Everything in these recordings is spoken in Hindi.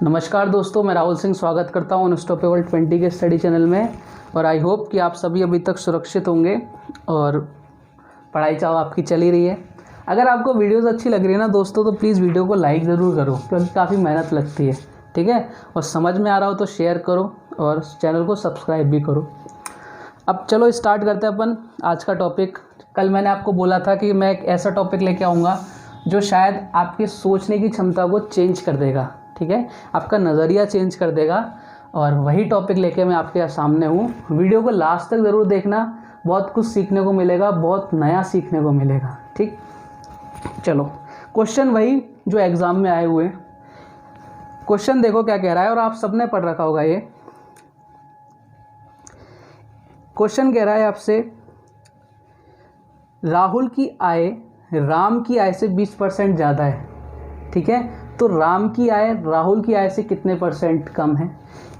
नमस्कार दोस्तों, मैं राहुल सिंह स्वागत करता हूं अनस्टॉपेबल 20 के स्टडी चैनल में। और आई होप कि आप सभी अभी तक सुरक्षित होंगे और पढ़ाई चाहो आपकी चल ही रही है। अगर आपको वीडियोस अच्छी लग रही है ना दोस्तों, तो प्लीज़ वीडियो को लाइक ज़रूर करो, क्योंकि काफ़ी मेहनत लगती है, ठीक है। और समझ में आ रहा हो तो शेयर करो और चैनल को सब्सक्राइब भी करो। अब चलो स्टार्ट करते हैं अपन आज का टॉपिक। कल मैंने आपको बोला था कि मैं एक ऐसा टॉपिक लेके आऊँगा जो शायद आपके सोचने की क्षमता को चेंज कर देगा, ठीक है, आपका नज़रिया चेंज कर देगा। और वही टॉपिक लेके मैं आपके सामने हूँ। वीडियो को लास्ट तक ज़रूर देखना, बहुत कुछ सीखने को मिलेगा, बहुत नया सीखने को मिलेगा, ठीक। चलो, क्वेश्चन वही जो एग्ज़ाम में आए हुए। क्वेश्चन देखो क्या कह रहा है, और आप सबने पढ़ रखा होगा ये। क्वेश्चन कह रहा है आपसे, राहुल की आय राम की आय से 20% ज़्यादा है, ठीक है। तो राम की आय राहुल की आय से कितने % कम है?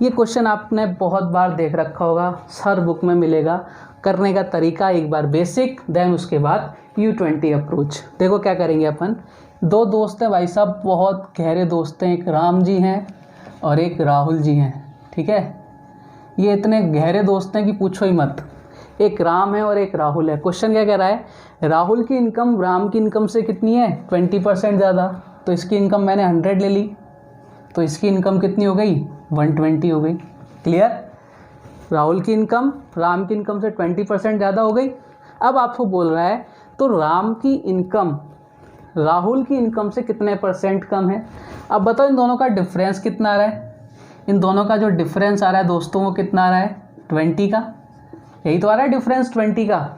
ये क्वेश्चन आपने बहुत बार देख रखा होगा, हर बुक में मिलेगा। करने का तरीका एक बार बेसिक, देन उसके बाद U20 अप्रोच। देखो क्या करेंगे अपन। दो दोस्त हैं भाई साहब, बहुत गहरे दोस्त हैं। एक राम जी हैं और एक राहुल जी हैं, ठीक है। ये इतने गहरे दोस्त हैं कि पूछो ही मत। एक राम है और एक राहुल है। क्वेश्चन क्या कह रहा है, राहुल की इनकम राम की इनकम से कितनी है? 20% ज़्यादा। तो इसकी इनकम मैंने 100 ले ली, तो इसकी इनकम कितनी हो गई? 120 हो गई। क्लियर? राहुल की इनकम राम की इनकम से 20% ज़्यादा हो गई। अब आपको बोल रहा है तो राम की इनकम राहुल की इनकम से कितने % कम है? अब बताओ इन दोनों का डिफरेंस कितना आ रहा है? इन दोनों का जो डिफरेंस आ रहा है दोस्तों, वो कितना आ रहा है? 20 का। यही तो आ रहा है डिफरेंस 20 का।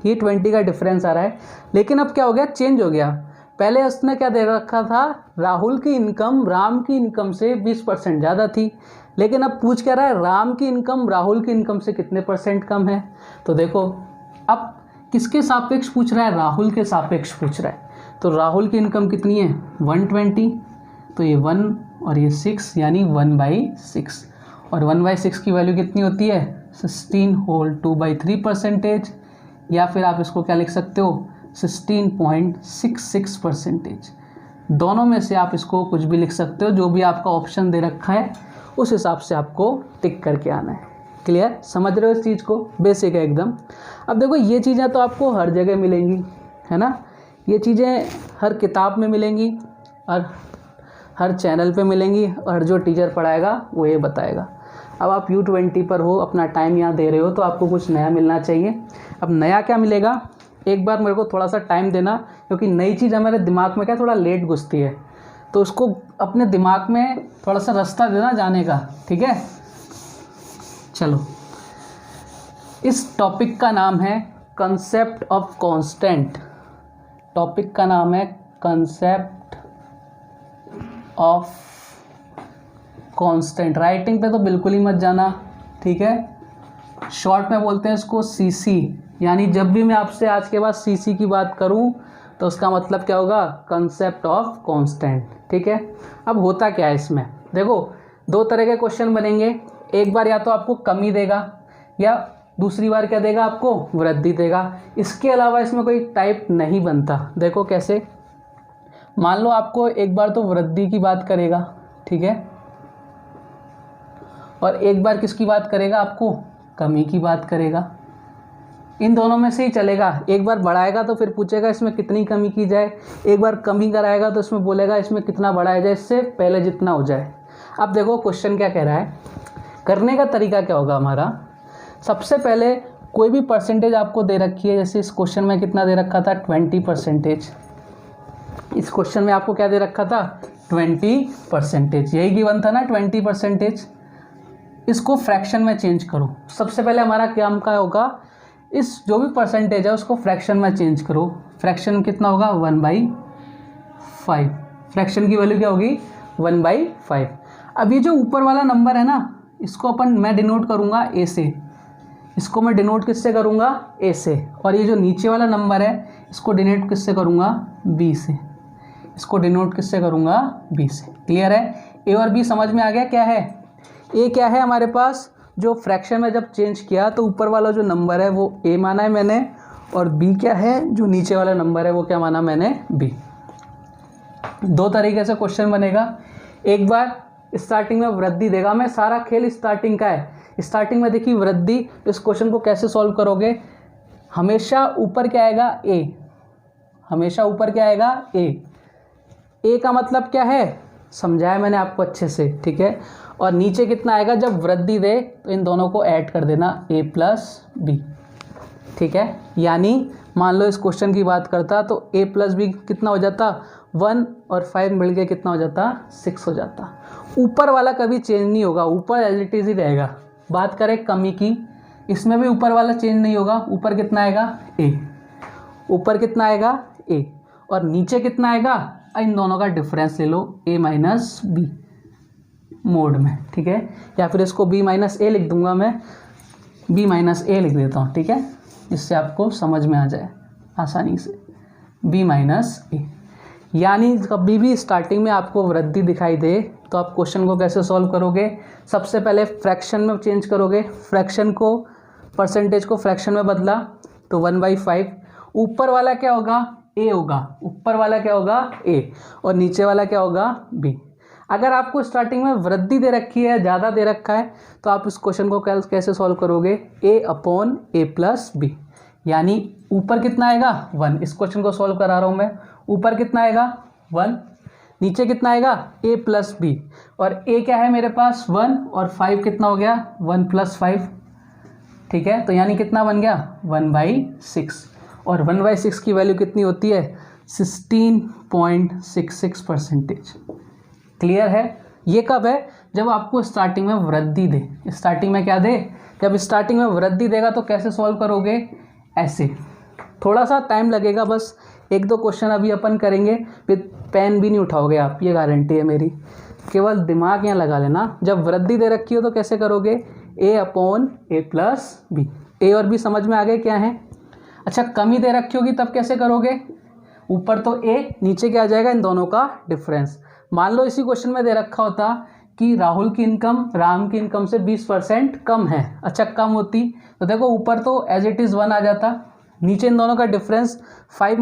ये 20 का डिफरेंस आ रहा है। लेकिन अब क्या हो गया? चेंज हो गया। पहले उसने क्या दे रखा था? राहुल की इनकम राम की इनकम से 20% ज़्यादा थी। लेकिन अब पूछ क्या रहा है, राम की इनकम राहुल की इनकम से कितने % कम है? तो देखो, अब किसके सापेक्ष पूछ रहा है? राहुल के सापेक्ष पूछ रहा है। तो राहुल की इनकम कितनी है? 120। तो ये 1 और ये 6, यानी 1/6। और 1/6 की वैल्यू कितनी होती है? 16 होल 2/3%। या फिर आप इसको क्या लिख सकते हो? 16.66%। दोनों में से आप इसको कुछ भी लिख सकते हो, जो भी आपका ऑप्शन दे रखा है उस हिसाब से आपको टिक करके आना है। क्लियर? समझ रहे हो इस चीज़ को? बेसिक है एकदम। अब देखो, ये चीज़ें तो आपको हर जगह मिलेंगी, है ना। ये चीज़ें हर किताब में मिलेंगी और हर चैनल पे मिलेंगी, और जो टीचर पढ़ाएगा वो ये बताएगा। अब आप U20 पर हो, अपना टाइम यहाँ दे रहे हो, तो आपको कुछ नया मिलना चाहिए। अब नया क्या मिलेगा, एक बार मेरे को थोड़ा सा टाइम देना, क्योंकि नई चीज़ हमारे दिमाग में क्या थोड़ा लेट घुसती है, तो उसको अपने दिमाग में थोड़ा सा रास्ता देना जाने का, ठीक है। चलो, इस टॉपिक का नाम है कंसेप्ट ऑफ कांस्टेंट। टॉपिक का नाम है कंसेप्ट ऑफ कांस्टेंट। राइटिंग पे तो बिल्कुल ही मत जाना, ठीक है। शॉर्ट में बोलते हैं इसको CC, यानी जब भी मैं आपसे आज के बाद CC की बात करूं तो उसका मतलब क्या होगा? कंसेप्ट ऑफ कांस्टेंट, ठीक है। अब होता क्या है इसमें, देखो, दो तरह के क्वेश्चन बनेंगे। एक बार या तो आपको कमी देगा, या दूसरी बार क्या देगा? आपको वृद्धि देगा। इसके अलावा इसमें कोई टाइप नहीं बनता। देखो कैसे, मान लो आपको एक बार तो वृद्धि की बात करेगा, ठीक है, और एक बार किसकी बात करेगा? आपको कमी की बात करेगा। इन दोनों में से ही चलेगा। एक बार बढ़ाएगा तो फिर पूछेगा इसमें कितनी कमी की जाए, एक बार कमी कराएगा तो इसमें बोलेगा इसमें कितना बढ़ाया जाए, इससे पहले जितना हो जाए। अब देखो क्वेश्चन क्या कह रहा है, करने का तरीका क्या होगा हमारा। सबसे पहले कोई भी परसेंटेज आपको दे रखी है, जैसे इस क्वेश्चन में कितना दे रखा था? 20%। इस क्वेश्चन में आपको क्या दे रखा था? 20%। यही गिवन था ना, 20%। इसको फ्रैक्शन में चेंज करो। सबसे पहले हमारा काम क्या होगा, इस जो भी परसेंटेज है उसको फ्रैक्शन में चेंज करो। फ्रैक्शन कितना होगा? 1/5। फ्रैक्शन की वैल्यू क्या होगी? 1/5। अब ये जो ऊपर वाला नंबर है ना, इसको मैं डिनोट करूँगा A से। इसको मैं डिनोट किससे करूँगा? A से। और ये जो नीचे वाला नंबर है, इसको डिनोट किससे करूँगा? B से। इसको डिनोट किससे करूँगा? B से। क्लियर है? A और B समझ में आ गया क्या है? A क्या है हमारे पास, जो फ्रैक्शन में जब चेंज किया तो ऊपर वाला जो नंबर है वो A माना है मैंने, और B क्या है, जो नीचे वाला नंबर है वो क्या माना मैंने? B। दो तरीके से क्वेश्चन बनेगा। एक बार स्टार्टिंग में वृद्धि देगा, मैं सारा खेल स्टार्टिंग का है, स्टार्टिंग में देखिए वृद्धि। इस क्वेश्चन को कैसे सॉल्व करोगे, हमेशा ऊपर क्या आएगा ए, हमेशा ऊपर क्या आएगा ए का मतलब क्या है समझाया मैंने आपको अच्छे से, ठीक है। और नीचे कितना आएगा, जब वृद्धि दे तो इन दोनों को ऐड कर देना a प्लस बी, ठीक है। यानी मान लो इस क्वेश्चन की बात करता तो a प्लस बी कितना हो जाता 1 और 5 मिल के कितना हो जाता 6 हो जाता। ऊपर वाला कभी चेंज नहीं होगा, ऊपर एज इट इज ही रहेगा। बात करें कमी की, इसमें भी ऊपर वाला चेंज नहीं होगा, ऊपर कितना आएगा a, ऊपर कितना आएगा a और नीचे कितना आएगा, इन दोनों का डिफरेंस ले लो a माइनस बी मोड में, ठीक है। या फिर इसको b माइनस ए लिख दूंगा मैं, b माइनस ए लिख देता हूँ, ठीक है, इससे आपको समझ में आ जाए आसानी से, b माइनस ए। यानी कभी भी स्टार्टिंग में आपको वृद्धि दिखाई दे तो आप क्वेश्चन को कैसे सॉल्व करोगे, सबसे पहले फ्रैक्शन में चेंज करोगे, फ्रैक्शन को परसेंटेज को फ्रैक्शन में बदला तो 1/5, ऊपर वाला क्या होगा ए होगा, ऊपर वाला क्या होगा ए और नीचे वाला क्या होगा बी। अगर आपको स्टार्टिंग में वृद्धि दे रखी है, ज़्यादा दे रखा है, तो आप इस क्वेश्चन को कैसे सॉल्व करोगे, a upon A plus B. यानी ऊपर कितना आएगा 1, इस क्वेश्चन को सॉल्व करा रहा हूँ मैं, ऊपर कितना आएगा 1, नीचे कितना आएगा a प्लस बी, और a क्या है मेरे पास 1 और 5 कितना हो गया 1 प्लस 5, ठीक है। तो यानी कितना बन गया 1/6, और 1/6 की वैल्यू कितनी होती है 16.66%। क्लियर है। ये कब है, जब आपको स्टार्टिंग में वृद्धि दे, स्टार्टिंग में क्या दे, जब स्टार्टिंग में वृद्धि देगा तो कैसे सॉल्व करोगे, ऐसे। थोड़ा सा टाइम लगेगा, बस 1-2 क्वेश्चन अभी अपन करेंगे, फिर पेन भी नहीं उठाओगे आप, ये गारंटी है मेरी, केवल दिमाग यहाँ लगा लेना। जब वृद्धि दे रखी हो तो कैसे करोगे, a upon A plus B, A और बी समझ में आ गए क्या है। अच्छा कमी दे रखी होगी तब कैसे करोगे, ऊपर तो a, नीचे क्या आ जाएगा इन दोनों का डिफरेंस। मान लो इसी क्वेश्चन में दे रखा होता कि राहुल की इनकम राम की इनकम से 20% कम है, अच्छा कम होती तो देखो ऊपर तो एज इट इज़ 1 आ जाता, नीचे इन दोनों का डिफरेंस 5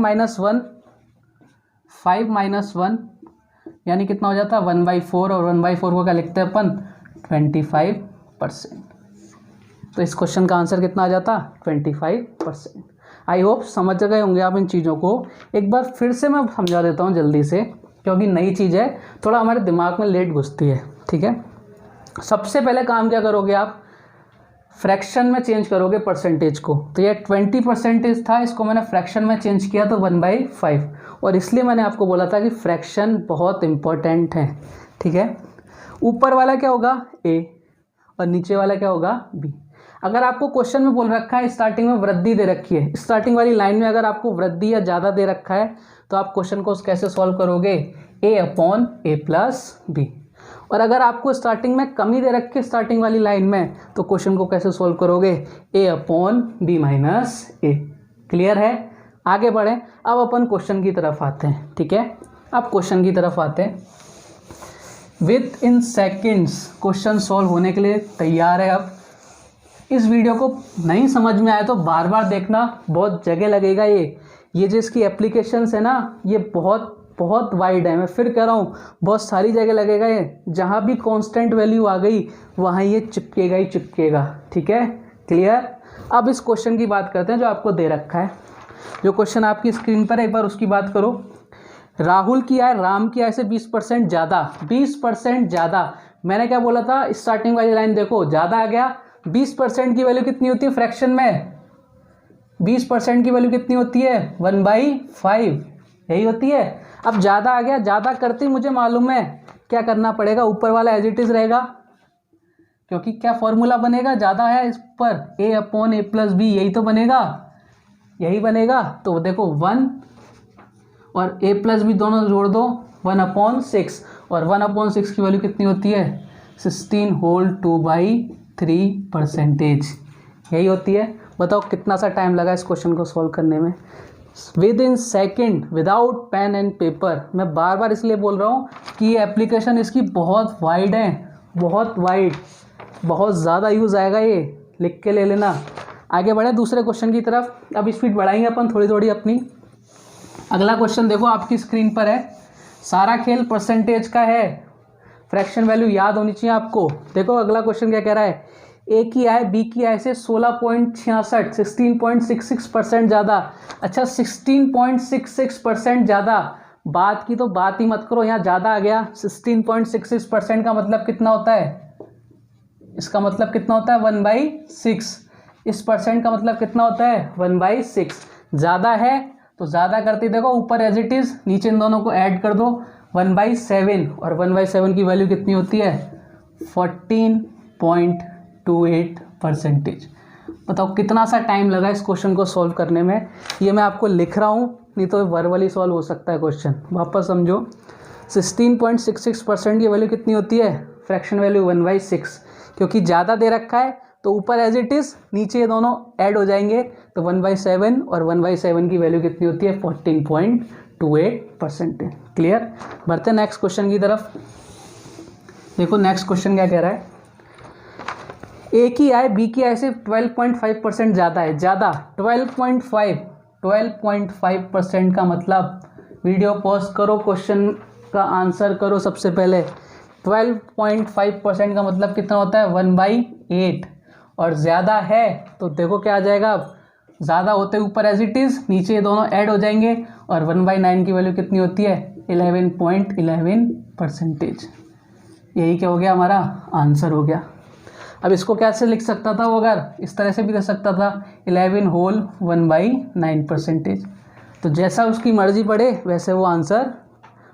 माइनस 1 यानी कितना हो जाता 1/4, और 1/4 को क्या लिखते हैं अपन 25%। तो इस क्वेश्चन का आंसर कितना आ जाता 25%। आई होप समझ गए होंगे आप इन चीज़ों को। एक बार फिर से मैं समझा देता हूँ जल्दी से, क्योंकि नई चीज़ है, थोड़ा हमारे दिमाग में लेट घुसती है, ठीक है। सबसे पहले काम क्या करोगे आप, फ्रैक्शन में चेंज करोगे परसेंटेज को। तो ये 20% था, इसको मैंने फ्रैक्शन में चेंज किया तो 1/5, और इसलिए मैंने आपको बोला था कि फ्रैक्शन बहुत इंपॉर्टेंट है, ठीक है। ऊपर वाला क्या होगा ए और नीचे वाला क्या होगा बी। अगर आपको क्वेश्चन में बोल रखा है स्टार्टिंग में वृद्धि दे रखी है, स्टार्टिंग वाली लाइन में अगर आपको वृद्धि या ज़्यादा दे रखा है तो आप क्वेश्चन को कैसे सॉल्व करोगे, a upon A plus B. और अगर आपको स्टार्टिंग में कमी दे रखी है स्टार्टिंग वाली लाइन में तो क्वेश्चन को कैसे सॉल्व करोगे, a upon B minus A. Clear है। आगे बढ़ें, अब अपन क्वेश्चन की तरफ आते हैं, ठीक है। अब क्वेश्चन की तरफ आते हैं, with in seconds question solve होने के लिए तैयार है। अब इस वीडियो को नहीं समझ में आया तो बार बार देखना, बहुत जगह लगेगा। ये जो इसकी एप्लीकेशंस है ना, ये बहुत बहुत वाइड है। मैं फिर कह रहा हूँ बहुत सारी जगह लगेगा ये, जहाँ भी कांस्टेंट वैल्यू आ गई वहाँ ये चिपकेगा ही चिपकेगा, ठीक है। क्लियर। अब इस क्वेश्चन की बात करते हैं जो आपको दे रखा है। जो क्वेश्चन आपकी स्क्रीन पर है एक बार उसकी बात करो। राहुल की आय राम की आय से 20% ज़्यादा, 20% ज़्यादा। मैंने क्या बोला था, स्टार्टिंग वाली लाइन देखो, ज़्यादा आ गया। 20% की वैल्यू कितनी होती है फ्रैक्शन में, 20% की वैल्यू कितनी होती है 1/5, यही होती है। अब ज़्यादा आ गया, ज़्यादा करते ही मुझे मालूम है क्या करना पड़ेगा, ऊपर वाला एज इट इज़ रहेगा, क्योंकि क्या फॉर्मूला बनेगा, ज़्यादा है इस पर a upon A plus B, यही तो बनेगा, यही बनेगा। तो देखो 1 और a प्लस बी दोनों जोड़ दो, 1/6, और 1/6 की वैल्यू कितनी होती है 16 होल 2/3%, यही होती है। बताओ कितना सा टाइम लगा इस क्वेश्चन को सॉल्व करने में, within second, without pen and paper. मैं बार बार इसलिए बोल रहा हूँ कि ये एप्लीकेशन इसकी बहुत वाइड है, बहुत वाइड, बहुत ज़्यादा यूज़ आएगा, ये लिख के ले लेना। आगे बढ़े दूसरे क्वेश्चन की तरफ। अब स्पीड बढ़ाएंगे अपन थोड़ी थोड़ी अपनी। अगला क्वेश्चन देखो आपकी स्क्रीन पर है, सारा खेल परसेंटेज का है, फ्रैक्शन वैल्यू याद होनी चाहिए आपको। देखो अगला क्वेश्चन क्या कह रहा है, ए की आय बी की आय से 16.66 16.66% ज़्यादा। अच्छा 16.66% ज़्यादा, बात की तो बात ही मत करो, यहाँ ज़्यादा आ गया। 16.66% का मतलब कितना होता है, इसका मतलब कितना होता है 1/6। इस परसेंट का मतलब कितना होता है 1/6। ज़्यादा है तो ज़्यादा करते देखो ऊपर एज इट इज़, नीचे इन दोनों को ऐड कर दो 1/7, और 1/7 की वैल्यू कितनी होती है 14.28%। बताओ कितना सा टाइम लगा इस क्वेश्चन को सॉल्व करने में। ये मैं आपको लिख रहा हूँ, नहीं तो वर्बली सॉल्व हो सकता है क्वेश्चन। वापस समझो, 16.66% की वैल्यू कितनी होती है, फ्रैक्शन वैल्यू 1/6, क्योंकि ज़्यादा दे रखा है तो ऊपर एज इट इज़, नीचे ये दोनों ऐड हो जाएंगे तो 1/7, और 1/7 की वैल्यू कितनी होती है 14.28%। क्लियर। बढ़ते नेक्स्ट क्वेश्चन की तरफ। देखो नेक्स्ट क्वेश्चन क्या कह रहा है, ए की आय बी की आय से 12.5% ज़्यादा है। ज़्यादा 12.5% का मतलब, वीडियो पॉज करो, क्वेश्चन का आंसर करो सबसे पहले। 12.5% का मतलब कितना होता है 1/8, और ज़्यादा है तो देखो क्या आ जाएगा, अब ज़्यादा होते ऊपर एज इट इज़, नीचे ये दोनों ऐड हो जाएंगे, और 1/9 की वैल्यू कितनी होती है 11.11%। यही क्या हो गया, हमारा आंसर हो गया। अब इसको कैसे लिख सकता था वो, अगर इस तरह से भी कर सकता था 11 होल 1/9%। तो जैसा उसकी मर्जी पड़े वैसे वो आंसर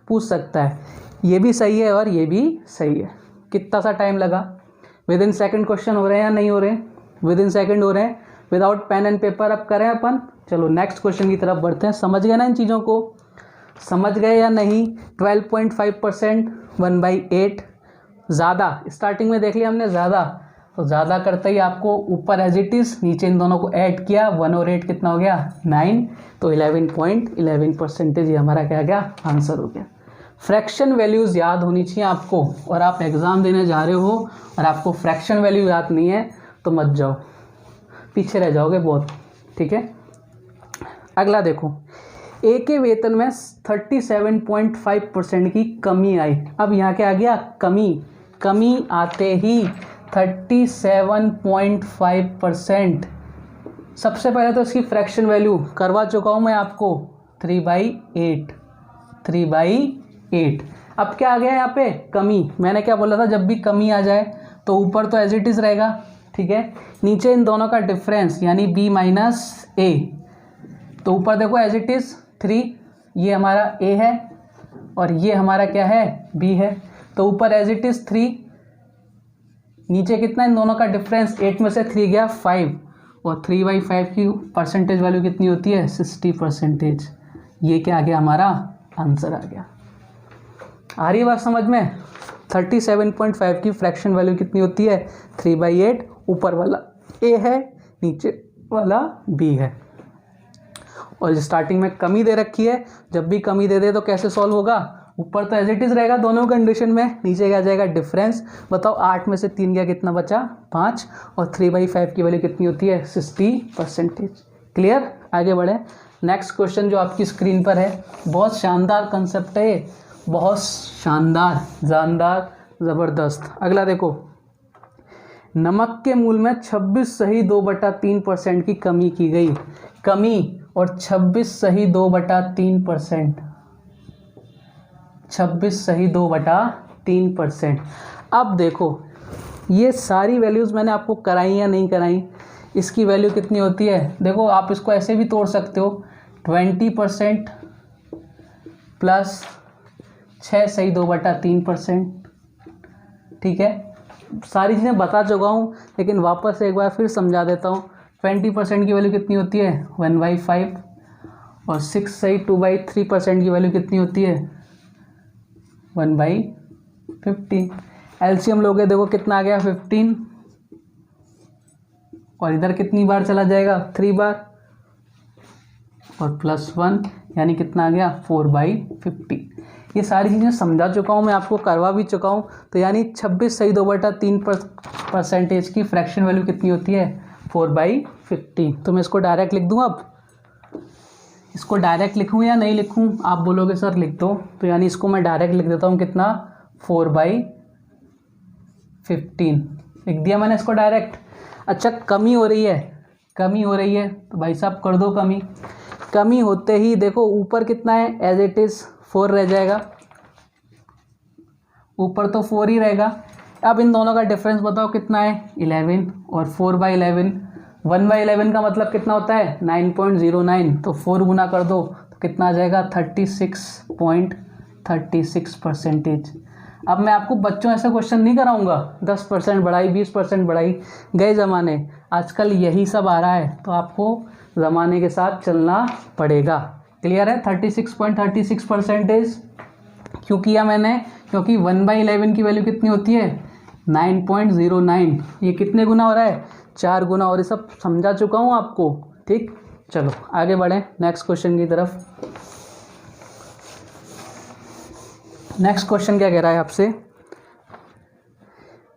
पूछ सकता है। ये भी सही है और ये भी सही है। कितना सा टाइम लगा, विद इन सेकेंड क्वेश्चन हो रहे हैं या नहीं हो रहे, विद इन सेकेंड हो रहे हैं। विदाउट पेन एंड पेपर अब करें अपन। चलो नेक्स्ट क्वेश्चन की तरफ बढ़ते हैं। समझ गए ना इन चीज़ों को, समझ गए या नहीं। 12.5% 1/8, ज़्यादा स्टार्टिंग में देख लिया हमने, ज़्यादा तो ज़्यादा करते ही आपको ऊपर एज इट इज़, नीचे इन दोनों को ऐड किया, 1 और 8 कितना हो गया 9, तो 11.11% ये हमारा क्या गया आंसर हो गया। फ्रैक्शन वैल्यूज़ याद होनी चाहिए आपको, और आप एग्ज़ाम देने जा रहे हो और आपको फ्रैक्शन वैल्यू याद नहीं है तो मत जाओ, पीछे रह जाओगे बहुत। ठीक है, अगला देखो, ए के वेतन में 37.5% की कमी आई। अब यहाँ क्या आ गया, कमी आते ही 37.5%। सबसे पहले तो इसकी फ्रैक्शन वैल्यू करवा चुका हूँ मैं आपको, 3/8। अब क्या आ गया यहाँ पे कमी। मैंने क्या बोला था, जब भी कमी आ जाए तो ऊपर तो एज इट इज़ रहेगा, ठीक है, नीचे इन दोनों का डिफरेंस यानी b माइनस ए। तो ऊपर देखो एज इट इज़ 3, ये हमारा a है और ये हमारा क्या है b है। तो ऊपर एज इट इज़ 3, नीचे कितना इन दोनों का डिफरेंस, 8 में से 3 गया 5, और 3/5 की परसेंटेज वैल्यू कितनी होती है 60%। ये क्या आ गया, हमारा आंसर आ गया। आ रही है बात समझ में। 37.5 की फ्रैक्शन वैल्यू कितनी होती है 3/8, ऊपर वाला a है, नीचे वाला b है, और स्टार्टिंग में कमी दे रखी है। जब भी कमी दे दे तो कैसे सॉल्व होगा, ऊपर तो एज इट इज़ रहेगा दोनों कंडीशन में, नीचे क्या जाएगा डिफरेंस। बताओ 8 में से 3 गया, कितना बचा 5, और 3/5 की वैल्यू कितनी होती है 60%। क्लियर, आगे बढ़े। नेक्स्ट क्वेश्चन जो आपकी स्क्रीन पर है, बहुत शानदार कंसेप्ट है, बहुत शानदार, जानदार, ज़बरदस्त। अगला देखो, नमक के मूल में 26 सही 2/3% की कमी की गई। कमी और 26 सही 2/3%, 26 सही 2/3%। अब देखो ये सारी वैल्यूज़ मैंने आपको कराई या नहीं कराई, इसकी वैल्यू कितनी होती है। देखो आप इसको ऐसे भी तोड़ सकते हो, 20% प्लस 6 सही 2/3%। ठीक है, सारी चीज़ें बता चुका हूँ लेकिन वापस एक बार फिर समझा देता हूँ। 20% की वैल्यू कितनी होती है 1/5, और 6 सही 2/3% की वैल्यू कितनी होती है 1/15। एलसीएम लोगे, देखो कितना आ गया 15, और इधर कितनी बार चला जाएगा 3 बार, और +1 यानी कितना आ गया 4/15। ये सारी चीज़ें समझा चुका हूँ मैं, आपको करवा भी चुका हूँ। तो यानी 26 सही 2/3% की फ्रैक्शन वैल्यू कितनी होती है 4/15। तो मैं इसको डायरेक्ट लिख दूँ। अब इसको डायरेक्ट लिखूँ या नहीं लिखूँ, आप बोलोगे सर लिख दो, तो यानी इसको मैं डायरेक्ट लिख देता हूँ, कितना 4/15। 15 लिख दिया मैंने इसको डायरेक्ट। अच्छा कमी हो रही है तो भाई साहब कर दो कमी। कमी होते ही देखो ऊपर कितना है, एज इट इज़ 4 रह जाएगा, ऊपर तो 4 ही रहेगा। अब इन दोनों का डिफरेंस बताओ कितना है, 11 और 4/11, 1/11 का मतलब कितना होता है 9.09, तो 4 गुना कर दो तो कितना आ जाएगा 36.36%। अब मैं आपको बच्चों ऐसा क्वेश्चन नहीं कराऊंगा 10% बढ़ाई 20% बढ़ाई, गए ज़माने, आजकल यही सब आ रहा है, तो आपको ज़माने के साथ चलना पड़ेगा। क्लियर है? 36.36% क्यों किया मैंने, क्योंकि 1/11 की वैल्यू कितनी होती है 9.09, ये कितने गुना हो रहा है 4 गुना, और ये सब समझा चुका हूँ आपको। ठीक, चलो आगे बढ़ें नेक्स्ट क्वेश्चन की तरफ। नेक्स्ट क्वेश्चन क्या कह रहा है आपसे,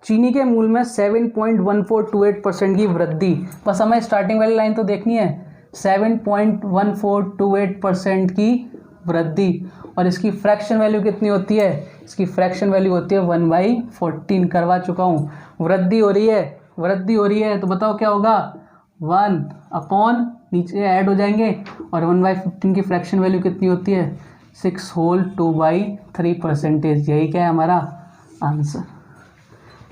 चीनी के मूल्य में 7.1428% की वृद्धि, बस हमें स्टार्टिंग वाली लाइन तो देखनी है, 7.1428% की वृद्धि, और इसकी फ्रैक्शन वैल्यू कितनी होती है, इसकी फ्रैक्शन वैल्यू होती है 1/14, करवा चुका हूँ। वृद्धि हो रही है तो बताओ क्या होगा, 1 अपॉन नीचे ऐड हो जाएंगे, और 1/15 की फ्रैक्शन वैल्यू कितनी होती है 6 होल 2/3%। यही क्या है हमारा आंसर।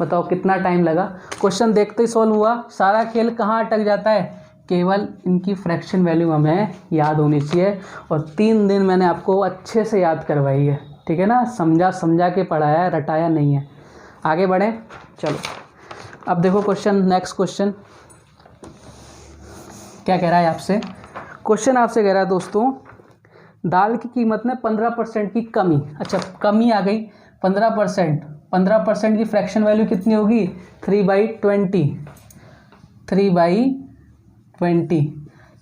बताओ कितना टाइम लगा, क्वेश्चन देखते ही सॉल्व हुआ। सारा खेल कहाँ अटक जाता है, केवल इनकी फ्रैक्शन वैल्यू हमें याद होनी चाहिए, और 3 दिन मैंने आपको अच्छे से याद करवाई है, ठीक है ना, समझा के पढ़ाया है, रटाया नहीं है। आगे बढ़ें, चलो अब देखो क्वेश्चन, नेक्स्ट क्वेश्चन क्या कह रहा है आपसे। क्वेश्चन आपसे कह रहा है दोस्तों, दाल की कीमत में 15% की कमी। अच्छा कमी आ गई 15% की फ्रैक्शन वैल्यू कितनी होगी 3/20,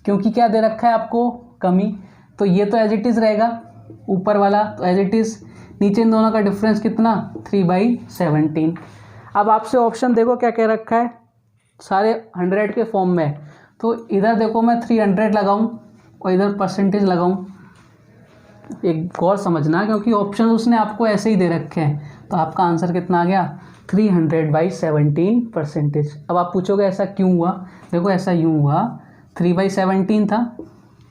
क्योंकि क्या दे रखा है आपको कमी, तो ये तो एज इट इज़ रहेगा, ऊपर वाला तो एज इट इज़, नीचे इन दोनों का डिफरेंस कितना 3/17। अब आपसे ऑप्शन देखो क्या कह रखा है, सारे 100 के फॉर्म में, तो इधर देखो मैं 300 लगाऊं और इधर परसेंटेज लगाऊं, एक गौर समझना, क्योंकि ऑप्शन उसने आपको ऐसे ही दे रखे हैं, तो आपका आंसर कितना आ गया 300/17%। अब आप पूछोगे ऐसा क्यों हुआ, देखो ऐसा यूँ हुआ, 3/17 था,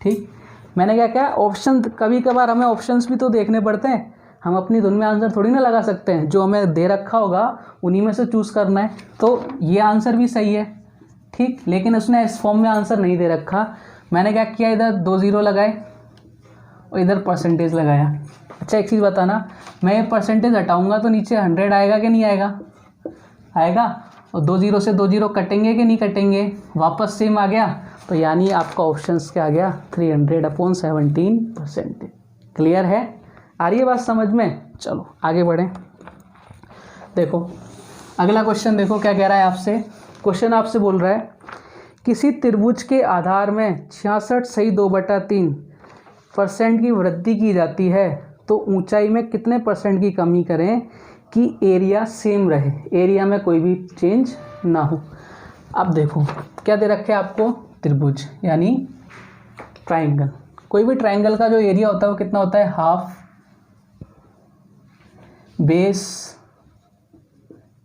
ठीक, मैंने क्या किया ऑप्शन, कभी कभार हमें ऑप्शंस भी तो देखने पड़ते हैं, हम अपनी धुन में आंसर थोड़ी ना लगा सकते हैं, जो हमें दे रखा होगा उन्हीं में से चूज़ करना है। तो ये आंसर भी सही है, ठीक, लेकिन उसने इस फॉर्म में आंसर नहीं दे रखा, मैंने क्या किया इधर 2 0 लगाए और इधर परसेंटेज लगाया। अच्छा एक चीज़ बताना, मैं ये परसेंटेज हटाऊंगा तो नीचे 100 आएगा कि नहीं आएगा, आएगा, और 2 0 से 2 0 कटेंगे कि नहीं कटेंगे, वापस सेम आ गया, तो यानी आपका ऑप्शंस क्या आ गया 300/17%। क्लियर है, आ रही है बात समझ में। चलो आगे बढ़ें, देखो अगला क्वेश्चन देखो क्या कह रहा है आपसे। क्वेश्चन आपसे बोल रहा है, किसी त्रिभुज के आधार में 66 सही 2/3% की वृद्धि की जाती है, तो ऊंचाई में कितने % की कमी करें कि एरिया सेम रहे, एरिया में कोई भी चेंज ना हो। अब देखो क्या दे रखे आपको, त्रिभुज यानी ट्राइंगल, कोई भी ट्राइंगल का जो एरिया होता है वो कितना होता है, हाफ बेस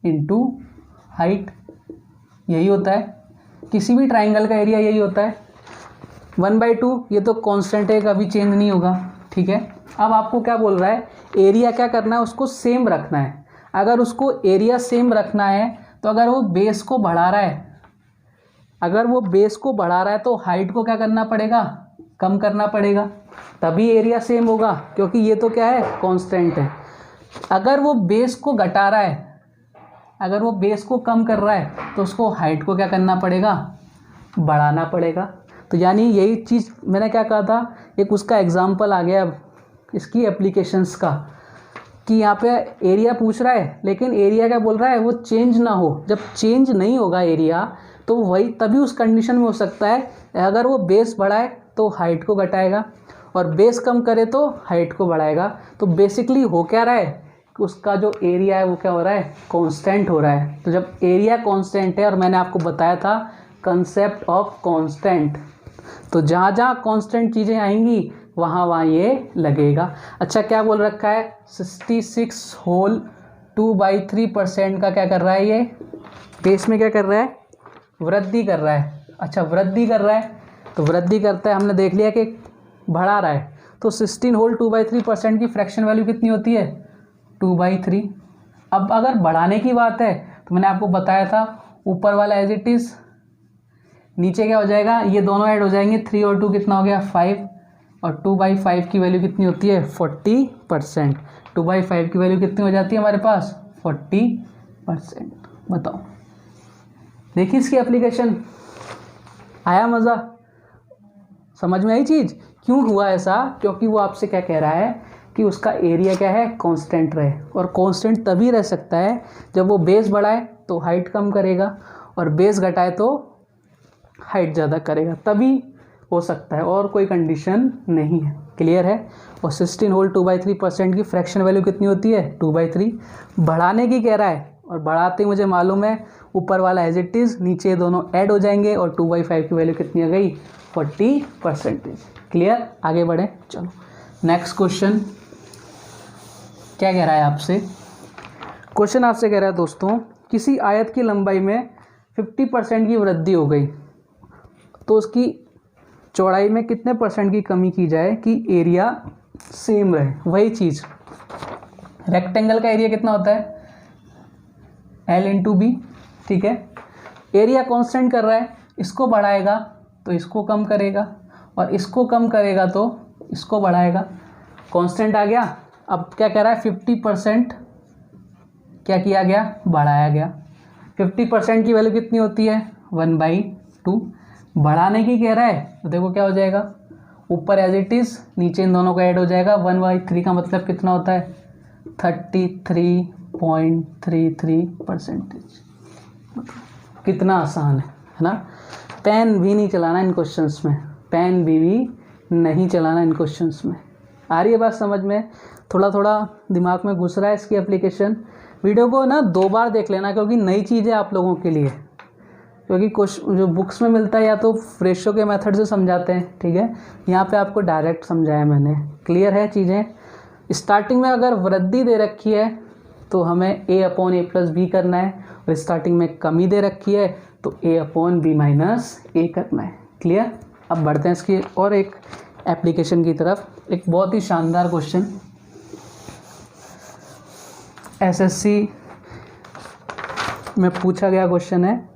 इंटू हाइट, यही होता है, किसी भी ट्राइंगल का एरिया यही होता है। 1/2 ये तो कांस्टेंट है, कभी चेंज नहीं होगा, ठीक है। अब आपको क्या बोल रहा है, एरिया क्या करना है, उसको सेम रखना है। अगर उसको एरिया सेम रखना है तो अगर वो बेस को बढ़ा रहा है, तो हाइट को क्या करना पड़ेगा, कम करना पड़ेगा, तभी एरिया सेम होगा, क्योंकि ये तो क्या है कांस्टेंट है। अगर वो बेस को घटा रहा है, अगर वो बेस को कम कर रहा है, तो उसको हाइट को क्या करना पड़ेगा, बढ़ाना पड़ेगा। तो यानी यही चीज़ मैंने क्या कहा था, एक उसका एग्जाम्पल आ गया इसकी एप्लीकेशंस का, कि यहाँ पे एरिया पूछ रहा है, लेकिन एरिया क्या बोल रहा है, वो चेंज ना हो। जब चेंज नहीं होगा एरिया, तो वही तभी उस कंडीशन में हो सकता है, अगर वो बेस बढ़ाए तो हाइट को घटाएगा, और बेस कम करे तो हाइट को बढ़ाएगा। तो बेसिकली हो क्या रहा है, उसका जो एरिया है वो क्या हो रहा है, कांस्टेंट हो रहा है। तो जब एरिया कांस्टेंट है, और मैंने आपको बताया था कंसेप्ट ऑफ कांस्टेंट, तो जहाँ जहाँ कांस्टेंट चीज़ें आएंगी वहाँ ये लगेगा। अच्छा क्या बोल रखा है, 66 होल 2/3% का क्या कर रहा है, ये बेस में क्या कर रहा है, वृद्धि कर रहा है। अच्छा, वृद्धि कर रहा है तो वृद्धि करता है, हमने देख लिया कि बढ़ा रहा है। तो 16 होल 2/3% की फ्रैक्शन वैल्यू कितनी होती है, 2/3। अब अगर बढ़ाने की बात है तो मैंने आपको बताया था ऊपर वाला एज इट इज़, नीचे क्या हो जाएगा, ये दोनों ऐड हो जाएंगे, 3 और 2 कितना हो गया 5, और 2/5 की वैल्यू कितनी होती है 40%। 2/5 की वैल्यू कितनी हो जाती है हमारे पास 40%। बताओ, देखिए इसकी एप्लीकेशन, आया मज़ा, समझ में आई चीज़। क्यों हुआ ऐसा, क्योंकि वो आपसे क्या कह रहा है कि उसका एरिया क्या है, कांस्टेंट रहे। और कांस्टेंट तभी रह सकता है जब वो बेस बढ़ाए तो हाइट कम करेगा, और बेस घटाए तो हाइट ज़्यादा करेगा, तभी हो सकता है, और कोई कंडीशन नहीं है। क्लियर है। और 16 होल 2/3% की फ्रैक्शन वैल्यू कितनी होती है 2/3। बढ़ाने की कह रहा है, और बढ़ाते मुझे मालूम है ऊपर वाला एज इट इज़, नीचे दोनों ऐड हो जाएंगे, और 2/5 की वैल्यू कितनी आ गई 40%। क्लियर, आगे बढ़े। चलो नेक्स्ट क्वेश्चन क्या कह रहा है आपसे। क्वेश्चन आपसे कह रहा है दोस्तों, किसी आयत की लंबाई में 50% की वृद्धि हो गई तो उसकी चौड़ाई में कितने % की कमी की जाए कि एरिया सेम रहे। वही चीज़, रेक्टेंगल का एरिया कितना होता है L/B, ठीक है। एरिया कांस्टेंट कर रहा है, इसको बढ़ाएगा तो इसको कम करेगा, और इसको कम करेगा तो इसको बढ़ाएगा। कांस्टेंट आ गया। अब क्या कह रहा है 50% क्या किया गया, बढ़ाया गया। 50% की वैल्यू कितनी होती है 1/2। बढ़ाने की कह रहा है तो देखो क्या हो जाएगा, ऊपर एज इट इज़, नीचे इन दोनों का ऐड हो जाएगा। 1/3 का मतलब कितना होता है 33.33%। कितना आसान है ना। पेन भी नहीं चलाना इन क्वेश्चंस में, पेन भी नहीं चलाना इन क्वेश्चंस में। आ रही है बात समझ में, थोड़ा थोड़ा दिमाग में घुस रहा है इसकी एप्लीकेशन। वीडियो को ना 2 बार देख लेना, क्योंकि नई चीज़ है आप लोगों के लिए। क्योंकि कुछ जो बुक्स में मिलता है या तो रेशो के मेथड से समझाते हैं, ठीक है, यहाँ पे आपको डायरेक्ट समझाया मैंने। क्लियर है चीज़ें। स्टार्टिंग में अगर वृद्धि दे रखी है तो हमें A/A+B करना है, और स्टार्टिंग में कमी दे रखी है तो A/B-A करना है। क्लियर। अब बढ़ते हैं इसकी और एक एप्लीकेशन की तरफ। एक बहुत ही शानदार क्वेश्चन SSC में पूछा गया क्वेश्चन है,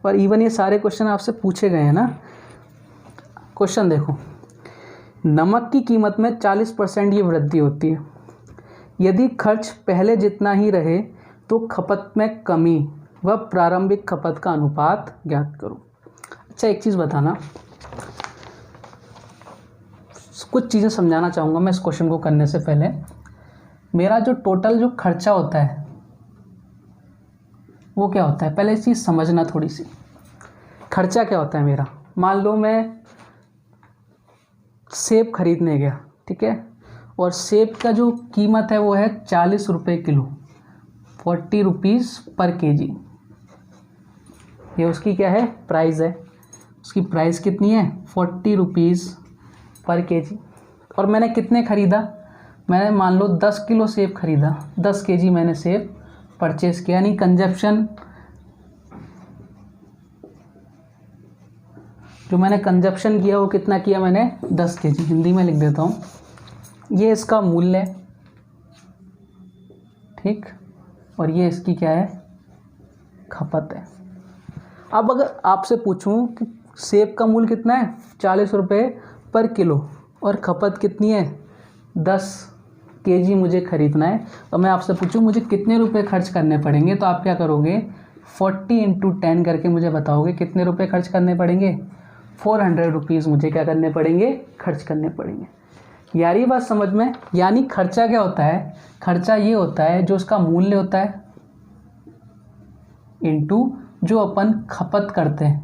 और इवन ये सारे क्वेश्चन आपसे पूछे गए हैं ना। क्वेश्चन देखो, नमक की कीमत में 40% की वृद्धि होती है। यदि खर्च पहले जितना ही रहे तो खपत में कमी व प्रारंभिक खपत का अनुपात ज्ञात करो। अच्छा, एक चीज़ बताना, कुछ चीज़ें समझाना चाहूँगा मैं इस क्वेश्चन को करने से पहले। मेरा जो टोटल जो खर्चा होता है वो क्या होता है, पहले इस चीज़ समझना थोड़ी सी। खर्चा क्या होता है मेरा, मान लो मैं सेब खरीदने गया, ठीक है, और सेब का जो कीमत है वो है 40 रुपये किलो, 40 रुपीज़ पर केजी। ये उसकी क्या है, प्राइस है। उसकी प्राइस कितनी है 40 रुपीज़ पर केजी। और मैंने कितने ख़रीदा, मैंने मान लो 10 किलो सेब ख़रीदा, 10 केजी मैंने सेब परचेस किया, यानी कंजप्शन, जो मैंने कंजप्शन किया वो कितना किया मैंने 10 केजी। हिंदी में लिख देता हूँ, ये इसका मूल्य है, ठीक, और ये इसकी क्या है, खपत है। अब अगर आपसे पूछूं कि सेब का मूल्य कितना है 40 रुपये पर किलो, और खपत कितनी है 10 केजी मुझे ख़रीदना है, तो मैं आपसे पूछूं मुझे कितने रुपए खर्च करने पड़ेंगे, तो आप क्या करोगे 40 × 10 करके मुझे बताओगे कितने रुपए खर्च करने पड़ेंगे। 400 रुपीज़ मुझे क्या करने पड़ेंगे, खर्च करने पड़ेंगे। यार ये बात समझ में। यानी खर्चा क्या होता है, खर्चा ये होता है जो उसका मूल्य होता है इनटू जो अपन खपत करते हैं।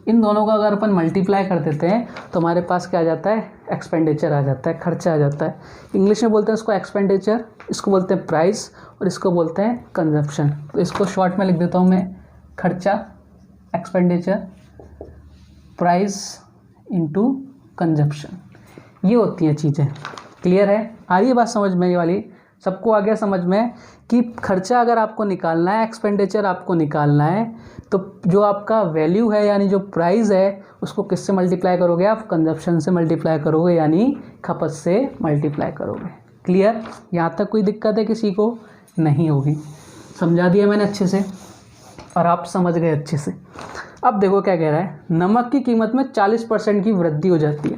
इन दोनों का अगर अपन मल्टीप्लाई कर देते हैं तो हमारे पास क्या आ जाता है, एक्सपेंडिचर आ जाता है, खर्चा आ जाता है। इंग्लिश में बोलते हैं इसको एक्सपेंडिचर, इसको बोलते हैं प्राइस, और इसको बोलते हैं कंजप्शन। तो इसको शॉर्ट में लिख देता हूँ मैं, खर्चा, एक्सपेंडिचर, प्राइस इनटू कंजप्शन। ये होती हैं चीज़ें। क्लियर है, आ रही है बात समझ में ये वाली। सबको आ गया समझ में कि खर्चा अगर आपको निकालना है, एक्सपेंडिचर आपको निकालना है, तो जो आपका वैल्यू है यानी जो प्राइस है उसको किससे मल्टीप्लाई करोगे आप? कंजप्शन से मल्टीप्लाई करोगे, यानी खपत से मल्टीप्लाई करोगे। क्लियर? यहाँ तक कोई दिक्कत है किसी को? नहीं होगी। समझा दिया मैंने अच्छे से और आप समझ गए अच्छे से। अब देखो क्या कह रहा है, नमक की कीमत में 40% की वृद्धि हो जाती है।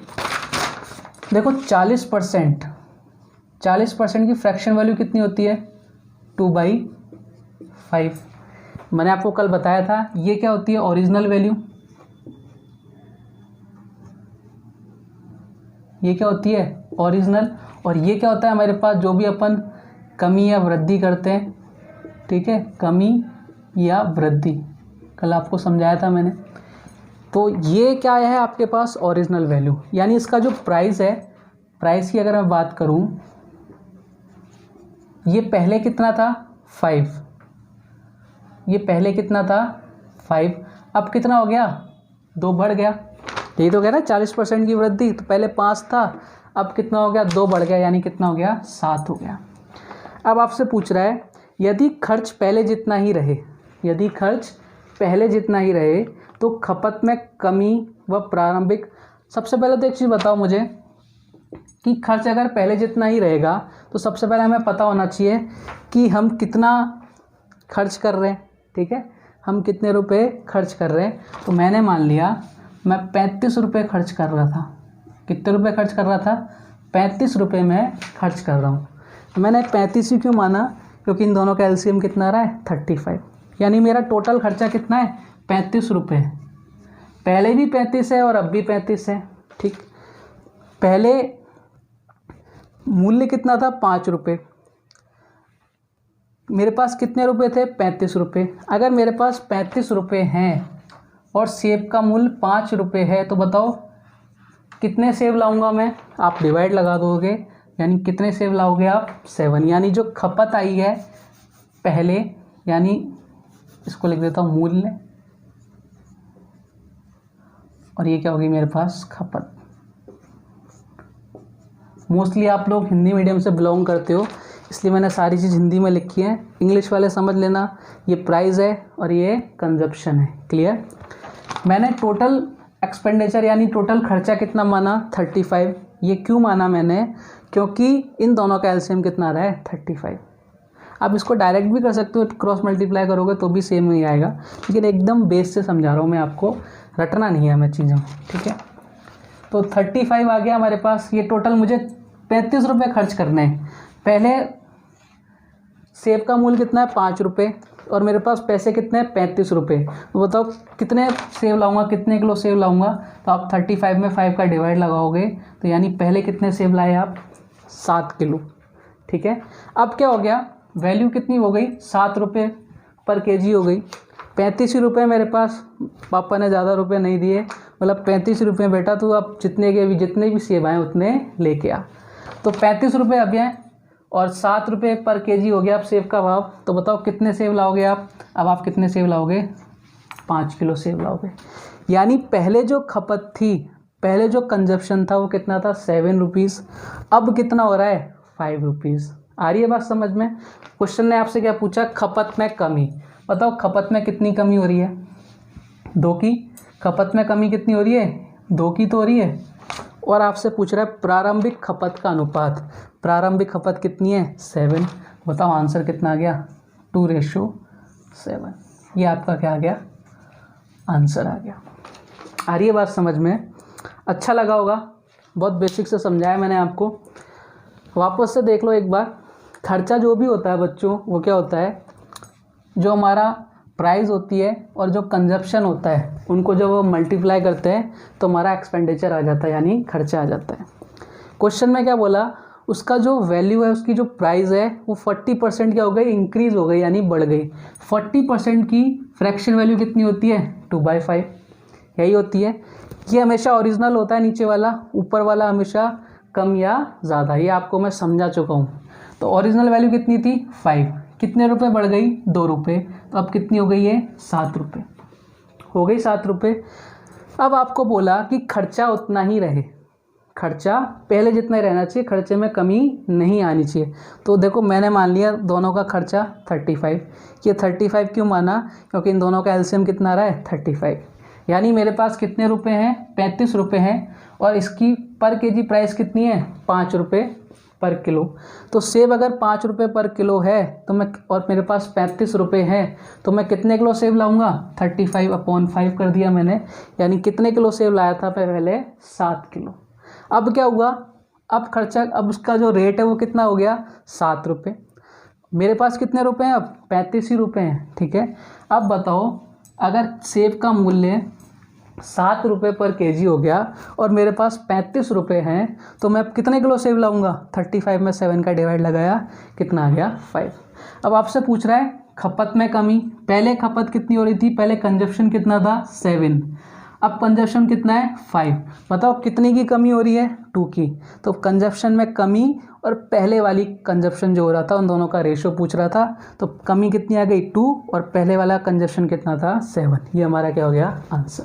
देखो 40% की फ्रैक्शन वैल्यू कितनी होती है? 2/5। मैंने आपको कल बताया था ये क्या होती है? Original value. ये क्या होती है? ओरिजिनल। और ये क्या होता है हमारे पास? जो भी अपन कमी या वृद्धि करते हैं, ठीक है, कमी या वृद्धि, कल आपको समझाया था मैंने। तो ये क्या है आपके पास? Original value. यानी इसका जो प्राइस है, प्राइस की अगर मैं बात करूं, ये पहले कितना था? 5। ये पहले कितना था? 5। अब कितना हो गया? 2 बढ़ गया। यही तो कह रहा है 40% की वृद्धि। तो पहले 5 था, अब कितना हो गया? 2 बढ़ गया, यानी कितना हो गया? 7 हो गया। अब आपसे पूछ रहा है यदि खर्च पहले जितना ही रहे, यदि खर्च पहले जितना ही रहे तो खपत में कमी व प्रारंभिक। सबसे पहले तो एक चीज़ बताओ मुझे कि खर्च अगर पहले जितना ही रहेगा तो सबसे पहले हमें पता होना चाहिए कि हम कितना खर्च कर रहे हैं, ठीक है, हम कितने रुपए खर्च कर रहे हैं। तो मैंने मान लिया मैं 35 रुपये खर्च कर रहा था। कितने रुपए खर्च कर रहा था? 35 रुपये मैं खर्च कर रहा हूँ। मैंने 35 ही क्यों माना? क्योंकि इन दोनों का एलसीएम कितना आ रहा है? 35। यानी मेरा टोटल खर्चा कितना है? 35 रुपये। पहले भी 35 है और अब भी 35 है, ठीक। पहले मूल्य कितना था? 5 रुपये। मेरे पास कितने रुपए थे? 35 रुपये। अगर मेरे पास 35 रुपये हैं और सेब का मूल्य 5 रुपये है, तो बताओ कितने सेब लाऊंगा मैं? आप डिवाइड लगा दोगे, यानी कितने सेब लाओगे आप? 7। यानी जो खपत आई है पहले, यानी इसको लिख देता हूँ मूल्य, और ये क्या होगी मेरे पास? खपत। मोस्टली आप लोग हिंदी मीडियम से बिलोंग करते हो, इसलिए मैंने सारी चीज़ हिंदी में लिखी है। इंग्लिश वाले समझ लेना, ये प्राइस है और ये कंजप्शन है। क्लियर? मैंने टोटल एक्सपेंडिचर यानी टोटल खर्चा कितना माना? 35। ये क्यों माना मैंने? क्योंकि इन दोनों का एलसीएम कितना आ रहा है? 35। आप इसको डायरेक्ट भी कर सकते हो, क्रॉस मल्टीप्लाई करोगे तो भी सेम ही आएगा, लेकिन एकदम बेस से समझा रहा हूँ मैं, आपको रटना नहीं है मैं चीज़ों, ठीक है। तो 35 आ गया हमारे पास। ये टोटल मुझे 35 रुपये खर्च करने हैं। पहले सेब का मूल्य कितना है? 5 रुपये, और मेरे पास पैसे कितने हैं? 35 रुपये। तो बताओ कितने सेब लाऊंगा, कितने किलो सेब लाऊंगा? तो आप 35 में 5 का डिवाइड लगाओगे, तो यानी पहले कितने सेब लाए आप? 7 किलो, ठीक है। अब क्या हो गया? वैल्यू कितनी हो गई? 7 रुपये पर केजी हो गई। 35 रुपये मेरे पास, पापा ने ज़्यादा रुपये नहीं दिए, मतलब 35 रुपये बेटा, तो आप जितने भी सेब आए उतने लेके आ। तो 35 रुपये अब हैं और 7 रुपये पर केजी हो गया अब सेब का भाव। तो बताओ कितने सेब लाओगे आप? अब आप कितने सेब लाओगे? 5 किलो सेब लाओगे। यानी पहले जो खपत थी, पहले जो कंजप्शन था वो कितना था? 7 रुपीज़। अब कितना हो रहा है? 5 रुपीज़। आ रही है बात समझ में? क्वेश्चन ने आपसे क्या पूछा? खपत में कमी। बताओ खपत में कितनी कमी हो रही है? 2 की। खपत में कमी कितनी हो रही है? 2 की तो हो रही है। और आपसे पूछ रहा है प्रारंभिक खपत का अनुपात। प्रारंभिक खपत कितनी है? 7। बताओ आंसर कितना आ गया? 2:7। ये आपका क्या आ गया? आंसर आ गया। आ रही है बात समझ में? अच्छा लगा होगा, बहुत बेसिक से समझाया मैंने आपको। वापस से देख लो एक बार। खर्चा जो भी होता है बच्चों, वो क्या होता है? जो हमारा प्राइस होती है और जो कंजप्शन होता है, उनको जब वो मल्टीप्लाई करते हैं तो हमारा एक्सपेंडिचर आ जाता है, यानी खर्चा आ जाता है। क्वेश्चन में क्या बोला? उसका जो वैल्यू है, उसकी जो प्राइस है, वो 40% क्या हो गई? इंक्रीज़ हो गई, यानी बढ़ गई। 40% की फ्रैक्शन वैल्यू कितनी होती है? 2/5 यही होती है। ये हमेशा ओरिजिनल होता है नीचे वाला, ऊपर वाला हमेशा कम या ज़्यादा। ये आपको मैं समझा चुका हूँ। तो ओरिजिनल वैल्यू कितनी थी? 5। कितने रुपए बढ़ गई? 2 रुपये। तो अब कितनी हो गई है? 7 रुपये हो गई। 7 रुपये। अब आपको बोला कि खर्चा उतना ही रहे, खर्चा पहले जितना ही रहना चाहिए, खर्चे में कमी नहीं आनी चाहिए। तो देखो मैंने मान लिया दोनों का खर्चा 35। ये 35 क्यों माना, क्योंकि इन दोनों का एलसीएम कितना रहा है 35, यानी मेरे पास कितने रुपए हैं 35 रुपये हैं, और इसकी पर केजी प्राइस कितनी है 5 रुपये पर किलो। तो सेब अगर 5 रुपये पर किलो है तो मैं, और मेरे पास 35 रुपये है, तो मैं कितने किलो सेब लाऊंगा 35/5 कर दिया मैंने, यानी कितने किलो सेब लाया था पहले 7 किलो। अब क्या हुआ, अब खर्चा, अब उसका जो रेट है वो कितना हो गया 7 रुपये। मेरे पास कितने रुपए हैं अब 35 ही रुपये हैं, ठीक है। अब बताओ अगर सेब का मूल्य 7 रुपये पर केजी हो गया और मेरे पास 35 रुपये हैं, तो मैं कितने किलो सेब लाऊंगा 35 में 7 का डिवाइड लगाया, कितना आ गया 5। अब आपसे पूछ रहा है खपत में कमी, पहले खपत कितनी हो रही थी, पहले कंजप्शन कितना था 7, अब कंजप्शन कितना है 5। बताओ कितनी की कमी हो रही है 2 की। तो कंजप्शन में कमी और पहले वाली कंजप्शन जो हो रहा था उन दोनों का रेशो पूछ रहा था, तो कमी कितनी आ गई 2 और पहले वाला कंजप्शन कितना था 7। ये हमारा क्या हो गया आंसर,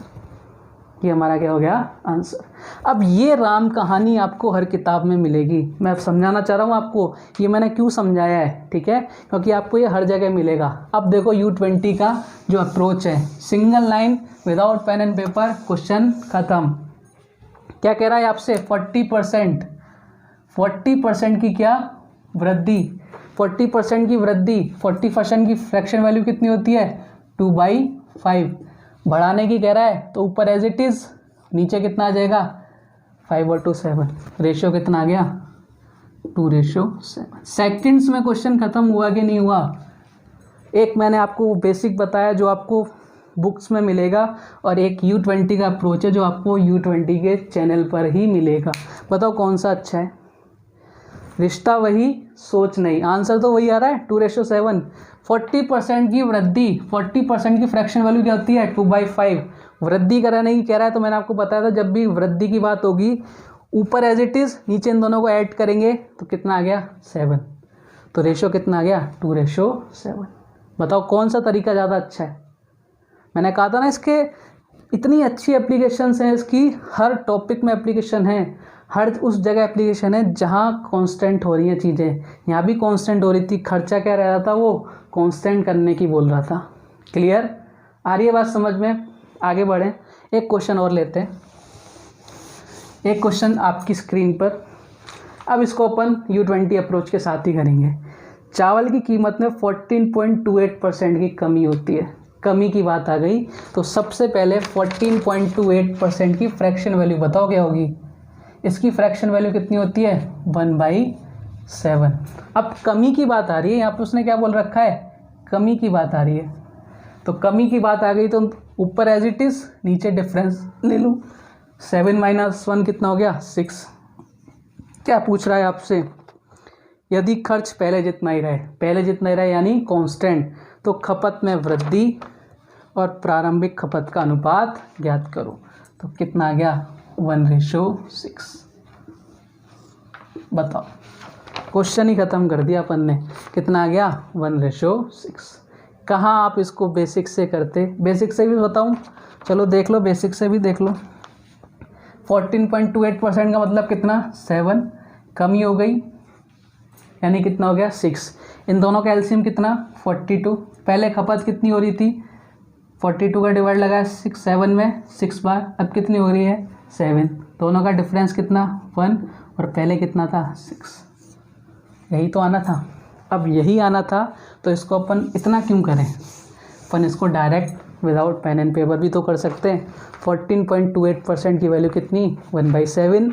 ये हमारा क्या हो गया आंसर। अब ये राम कहानी आपको हर किताब में मिलेगी, मैं अब समझाना चाह रहा हूँ आपको ये मैंने क्यों समझाया है, ठीक है, क्योंकि आपको ये हर जगह मिलेगा। अब देखो U20 का जो अप्रोच है, single line without pen and paper, question खत्म। क्या कह रहा है आपसे 40% की क्या वृद्धि, 40% की वृद्धि, 40% की फ्रैक्शन वैल्यू कितनी होती है 2/5, बढ़ाने की कह रहा है, तो ऊपर एज इट इज़, नीचे कितना आ जाएगा 5/7, रेशियो कितना आ गया 2/7। सेकंड्स में क्वेश्चन खत्म हुआ कि नहीं हुआ। एक मैंने आपको बेसिक बताया जो आपको बुक्स में मिलेगा, और एक U20 का अप्रोच है जो आपको U20 के चैनल पर ही मिलेगा। बताओ कौन सा अच्छा है, रिश्ता वही सोच नहीं, आंसर तो वही आ रहा है 2/7। 40% की वृद्धि, 40% की फ्रैक्शन वैल्यू क्या होती है 2/5, वृद्धि कराने की कह रहा है। तो मैंने आपको बताया था जब भी वृद्धि की बात होगी ऊपर एज इट इज़, नीचे इन दोनों को ऐड करेंगे तो कितना आ गया 7, तो रेशो कितना आ गया 2/7। बताओ कौन सा तरीका ज़्यादा अच्छा है। मैंने कहा था ना इसके इतनी अच्छी एप्लीकेशंस हैं, इसकी हर टॉपिक में एप्लीकेशन है, हर उस जगह एप्लीकेशन है जहाँ कांस्टेंट हो रही हैं चीज़ें। यहाँ भी कांस्टेंट हो रही थी, खर्चा क्या रह रहा था वो कांस्टेंट करने की बोल रहा था। क्लियर, आ रही है बात समझ में। आगे बढ़ें, एक क्वेश्चन और लेते हैं, एक क्वेश्चन आपकी स्क्रीन पर। अब इसको अपन U20 अप्रोच के साथ ही करेंगे। चावल की कीमत में 14.28% की कमी होती है, कमी की बात आ गई तो सबसे पहले 14.28% की फ्रैक्शन वैल्यू बताओ क्या होगी। इसकी फ्रैक्शन वैल्यू कितनी होती है 1/7। अब कमी की बात आ रही है, यहाँ पे उसने क्या बोल रखा है कमी की बात आ रही है, तो कमी की बात आ गई तो ऊपर एज इट इज़, नीचे डिफरेंस ले लूँ। 7 - 1 कितना हो गया 6। क्या पूछ रहा है आपसे, यदि खर्च पहले जितना ही रहे, पहले जितना ही रहे यानी कांस्टेंट, तो खपत में वृद्धि और प्रारंभिक खपत का अनुपात ज्ञात करो। तो कितना आ गया 1/6। बताओ, क्वेश्चन ही खत्म कर दिया अपन ने, कितना आ गया 1/6। कहाँ आप इसको बेसिक से करते, बेसिक से भी बताऊँ, चलो देख लो, बेसिक से भी देख लो। 14.28% का मतलब कितना 7, कमी हो गई यानी कितना हो गया 6। इन दोनों का एलसीएम कितना 42, पहले खपत कितनी हो रही थी 42 का डिवाइड लगाया 7 में 6 बार, अब कितनी हो रही है 7, दोनों का डिफरेंस कितना 1 और पहले कितना था 6। यही तो आना था। अब यही आना था तो इसको अपन इतना क्यों करें, अपन इसको direct without pen and paper भी तो कर सकते हैं। 14.28% की वैल्यू कितनी 1/7,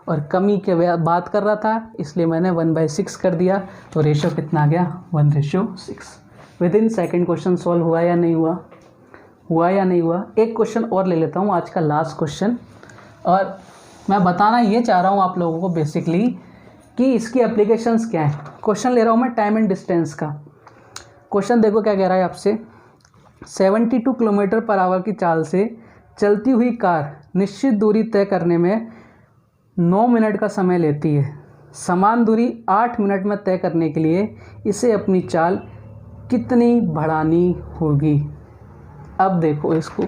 और कमी के बात कर रहा था इसलिए मैंने 1/6 कर दिया, तो रेशो कितना आ गया 1/6। With in second question solve हुआ या नहीं हुआ, हुआ या नहीं हुआ। एक क्वेश्चन और ले लेता हूँ, आज का लास्ट क्वेश्चन, और मैं बताना ये चाह रहा हूँ आप लोगों को बेसिकली कि इसकी एप्लीकेशंस क्या है। क्वेश्चन ले रहा हूँ मैं टाइम एंड डिस्टेंस का। क्वेश्चन देखो क्या कह रहा है आपसे, 72 किलोमीटर पर आवर की चाल से चलती हुई कार निश्चित दूरी तय करने में 9 मिनट का समय लेती है। समान दूरी 8 मिनट में तय करने के लिए इसे अपनी चाल कितनी बढ़ानी होगी। अब देखो इसको,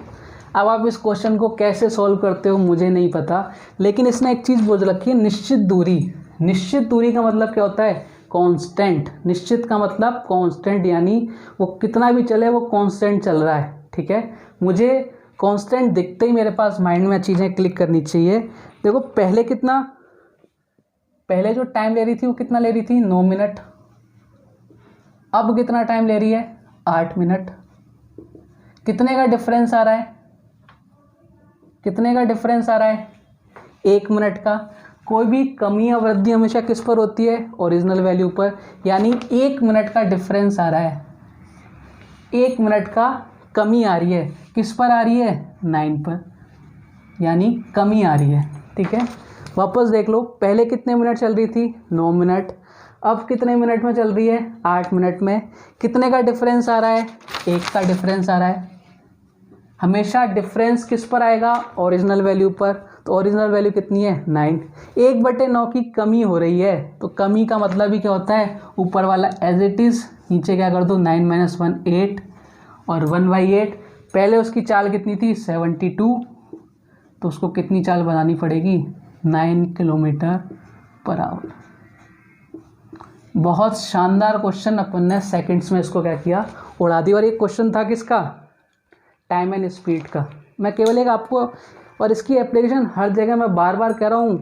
अब आप इस क्वेश्चन को कैसे सॉल्व करते हो मुझे नहीं पता, लेकिन इसने एक चीज़ बोल रखी है, निश्चित दूरी। निश्चित दूरी का मतलब क्या होता है? कांस्टेंट। निश्चित का मतलब कांस्टेंट, यानी वो कितना भी चले वो कांस्टेंट चल रहा है। ठीक है, मुझे कांस्टेंट दिखते ही मेरे पास माइंड में चीज़ें क्लिक करनी चाहिए। देखो पहले जो टाइम ले रही थी वो कितना ले रही थी? 9 मिनट। अब कितना टाइम ले रही है? 8 मिनट। कितने का डिफरेंस आ रहा है? कितने का डिफरेंस आ रहा है? 1 मिनट का। कोई भी कमी या वृद्धि हमेशा किस पर होती है? ओरिजिनल वैल्यू पर। यानी 1 मिनट का डिफरेंस आ रहा है, 1 मिनट का कमी आ रही है। किस पर आ रही है? 9 पर, यानी कमी आ रही है। ठीक है, वापस देख लो, पहले कितने मिनट चल रही थी? 9 मिनट। अब कितने मिनट में चल रही है? 8 मिनट में। कितने का डिफरेंस आ रहा है? 1 का डिफरेंस आ रहा है। हमेशा डिफरेंस किस पर आएगा? ओरिजिनल वैल्यू पर। तो ओरिजिनल वैल्यू कितनी है? 9। 1/9 की कमी हो रही है, तो कमी का मतलब ही क्या होता है? ऊपर वाला एज इट इज़, नीचे क्या कर दो? 9 - 1 8, और 1/8। पहले उसकी चाल कितनी थी? 72, तो उसको कितनी चाल बनानी पड़ेगी? 9 किलोमीटर/आवर। बहुत शानदार क्वेश्चन, अपन ने सेकंड्स में इसको क्या किया? उड़ा दिया। और एक क्वेश्चन था किसका? टाइम एंड स्पीड का। मैं केवल एक आपको, और इसकी एप्लीकेशन हर जगह मैं बार बार कह रहा हूँ,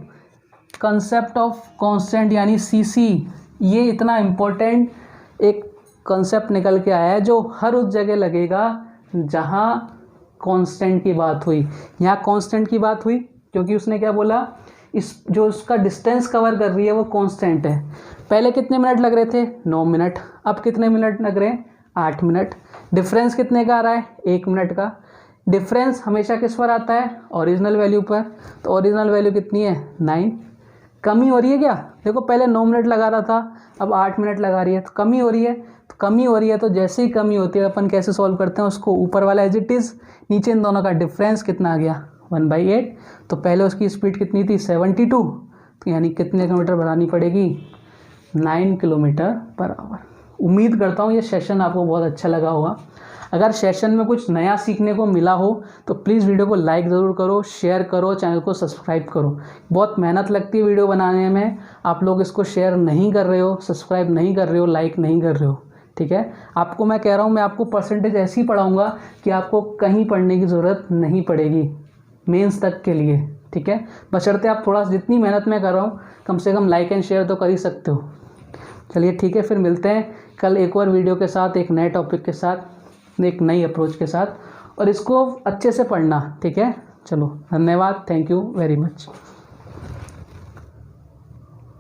कंसेप्ट ऑफ कांस्टेंट यानी सीसी, ये इतना इम्पोर्टेंट एक कंसेप्ट निकल के आया है जो हर उस जगह लगेगा जहाँ कांस्टेंट की बात हुई। यहाँ कांस्टेंट की बात हुई क्योंकि उसने क्या बोला? इस जो उसका डिस्टेंस कवर कर रही है वो कांस्टेंट है। पहले कितने मिनट लग रहे थे? 9 मिनट। अब कितने मिनट लग रहे हैं? 8 मिनट। डिफरेंस कितने का आ रहा है? 1 मिनट का। डिफरेंस हमेशा किस पर आता है? ओरिजिनल वैल्यू पर। तो ओरिजिनल वैल्यू कितनी है? 9। कमी हो रही है क्या? देखो पहले 9 मिनट लगा रहा था, अब 8 मिनट लगा रही है, तो कमी हो रही है। तो कमी हो रही है, तो जैसे ही कमी होती है अपन कैसे सॉल्व करते हैं उसको? ऊपर वाला एज इट इज़, नीचे इन दोनों का डिफरेंस कितना आ गया? 1/8। तो पहले उसकी स्पीड कितनी थी? 72, तो यानी कितने किलोमीटर बनानी पड़ेगी? 9 किलोमीटर/आवर। उम्मीद करता हूँ ये सेशन आपको बहुत अच्छा लगा होगा। अगर सेशन में कुछ नया सीखने को मिला हो तो प्लीज़ वीडियो को लाइक ज़रूर करो, शेयर करो, चैनल को सब्सक्राइब करो। बहुत मेहनत लगती है वीडियो बनाने में, आप लोग इसको शेयर नहीं कर रहे हो, सब्सक्राइब नहीं कर रहे हो, लाइक नहीं कर रहे हो। ठीक है, आपको मैं कह रहा हूँ, मैं आपको परसेंटेज ऐसी पढ़ाऊँगा कि आपको कहीं पढ़ने की ज़रूरत नहीं पड़ेगी मेंस तक के लिए। ठीक है, बशर्ते आप थोड़ा, जितनी मेहनत मैं कर रहा हूँ, कम से कम लाइक एंड शेयर तो कर ही सकते हो। चलिए ठीक है, फिर मिलते हैं कल एक और वीडियो के साथ, एक नए टॉपिक के साथ, एक नई अप्रोच के साथ, और इसको अच्छे से पढ़ना। ठीक है, चलो धन्यवाद, थैंक यू वेरी मच।